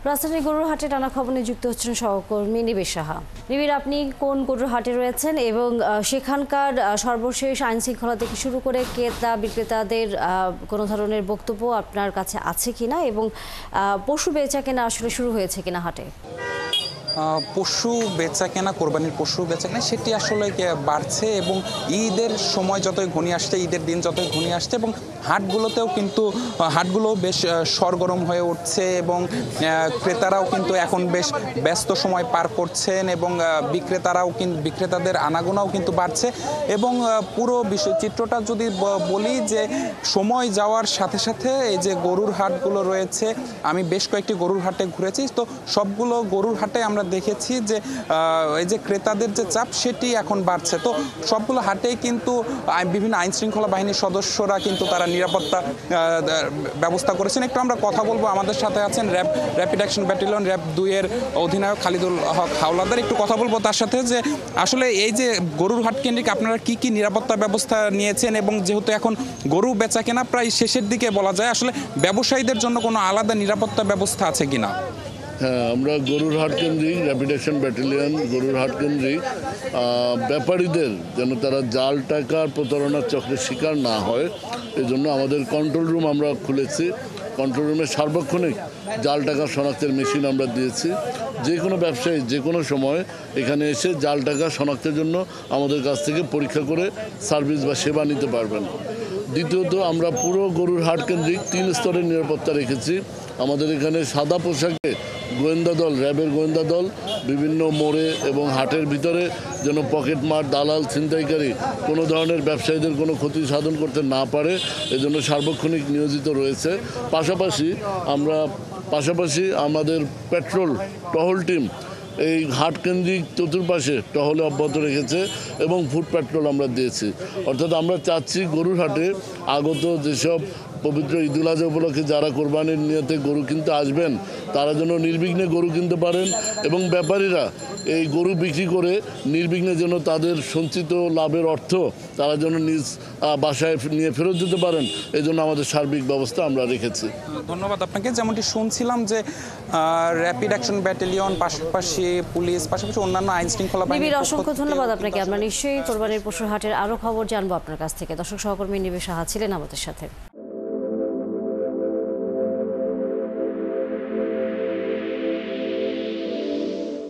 রাজধানী গরুর হাটে টানা খবর নিয়ে যুক্ত হচ্ছেন সহকর্মী নিবিড় সাহা। নিবিড়, আপনি কোন গরুর হাটে রয়েছেন এবং সেখানকার সর্বশেষ আইন শৃঙ্খলা থেকে শুরু করে ক্রেতা বিক্রেতাদের কোনো ধরনের বক্তব্য আপনার কাছে আছে কিনা এবং পশু বেচা কেনা আসলে শুরু হয়েছে কিনা হাটে? পশু বেচা কেনা, কোরবানির পশু বেচা কেনা সেটি আসলে বাড়ছে এবং ঈদের সময় যতই ঘনিয়ে আসছে, ঈদের দিন যতই ঘনিয়ে আসছে এবং হাটগুলোতেও কিন্তু হাটগুলো বেশ সরগরম হয়ে উঠছে এবং ক্রেতারাও কিন্তু এখন বেশ ব্যস্ত সময় পার করছেন এবং বিক্রেতাদের আনাগোনাও কিন্তু বাড়ছে এবং পুরো বিষয় চিত্রটা যদি বলি যে সময় যাওয়ার সাথে সাথে এই যে গরুর হাটগুলো রয়েছে, আমি বেশ কয়েকটি গরুর হাটে ঘুরেছি, তো সবগুলো গরুর হাটে আমরা দেখেছি যে এই যে ক্রেতাদের যে চাপ সেটি এখন বাড়ছে। তো সবগুলো হাটেই কিন্তু বিভিন্ন আইন শৃঙ্খলা বাহিনীর সদস্যরা কিন্তু তারা নিরাপত্তা ব্যবস্থা করেছেন। একটু আমরা কথা বলবো, আমাদের সাথে আছেন র্যাপিড অ্যাকশন ব্যাটালিয়ন র্যাব 2-এর অধিনায়ক খালিদুল হক হাওলাদার। একটু কথা বলবো তার সাথে যে আসলে এই যে গরুর হাট কেন্দ্রিক আপনারা কি কি নিরাপত্তা ব্যবস্থা নিয়েছেন এবং যেহেতু এখন গরু বেচা কেনা প্রায় শেষের দিকে বলা যায়, আসলে ব্যবসায়ীদের জন্য কোনো আলাদা নিরাপত্তা ব্যবস্থা আছে কিনা? হ্যাঁ, আমরা গরুর হাট কেন্দ্রিক র্যাপিড অ্যাকশন ব্যাটালিয়ন গরুর হাট কেন্দ্রিক ব্যাপারীদের যেন তারা জাল টাকার প্রতারণার চক্রের শিকার না হয়, এজন্য আমাদের কন্ট্রোল রুম আমরা খুলেছি। কন্ট্রোল রুমে সার্বক্ষণিক জাল টাকা শনাক্তের মেশিন আমরা দিয়েছি। যে কোনো ব্যবসায়ী যে কোনো সময় এখানে এসে জাল টাকা শনাক্তের জন্য আমাদের কাছ থেকে পরীক্ষা করে সার্ভিস বা সেবা নিতে পারবেন। দ্বিতীয়ত, আমরা পুরো গরুর হাট কেন্দ্রিক 3 স্তরের নিরাপত্তা রেখেছি। আমাদের এখানে সাদা পোশাকে গোয়েন্দা দল, র্যাবের গোয়েন্দা দল বিভিন্ন মোড়ে এবং হাটের ভিতরে যেন পকেটমার, দালাল, ছিনতাইকারী কোনো ধরনের ব্যবসায়ীদের কোনো ক্ষতি সাধন করতে না পারে, এজন্য সার্বক্ষণিক নিয়োজিত রয়েছে। পাশাপাশি আমাদের পেট্রোল টহল টিম এই হাট কেন্দ্রিক চতুর্পাশে টহলে অব্যাহত রেখেছে এবং ফুড পেট্রোল আমরা দিয়েছি। অর্থাৎ আমরা চাচ্ছি গরুর হাটে আগত যেসব পবিত্র ঈদুল আজহা উপলক্ষে যারা কোরবানির নিয়তে গরু কিনতে আসবেন তারা যেন নির্বিঘ্নে গরু কিনতে পারেন এবং ব্যাপারীরা এই গরু বিক্রি করে নির্বিঘ্নে যেন তাদের সঞ্চিত লাভের অর্থ তারা যেন নিজ বাসায় নিয়ে ফেরত দিতে পারেন, এই জন্য আমাদের সার্বিক ব্যবস্থা আমরা রেখেছি। ধন্যবাদ আপনাকে। যেমনটি শুনছিলাম যে র্যাপিড অ্যাকশন ব্যাটালিয়ন, পাশাপাশি পুলিশ, পাশাপাশি অন্যান্য আইন শৃঙ্খলা বাহিনী। অসংখ্য ধন্যবাদ আপনাকে। আমরা নিশ্চয়ই কোরবানির পশুর হাটের আরও খবর জানবো আপনার কাছ থেকে। দর্শক সহকর্মী নিবিড় সাহা ছিলেন আমাদের সাথে।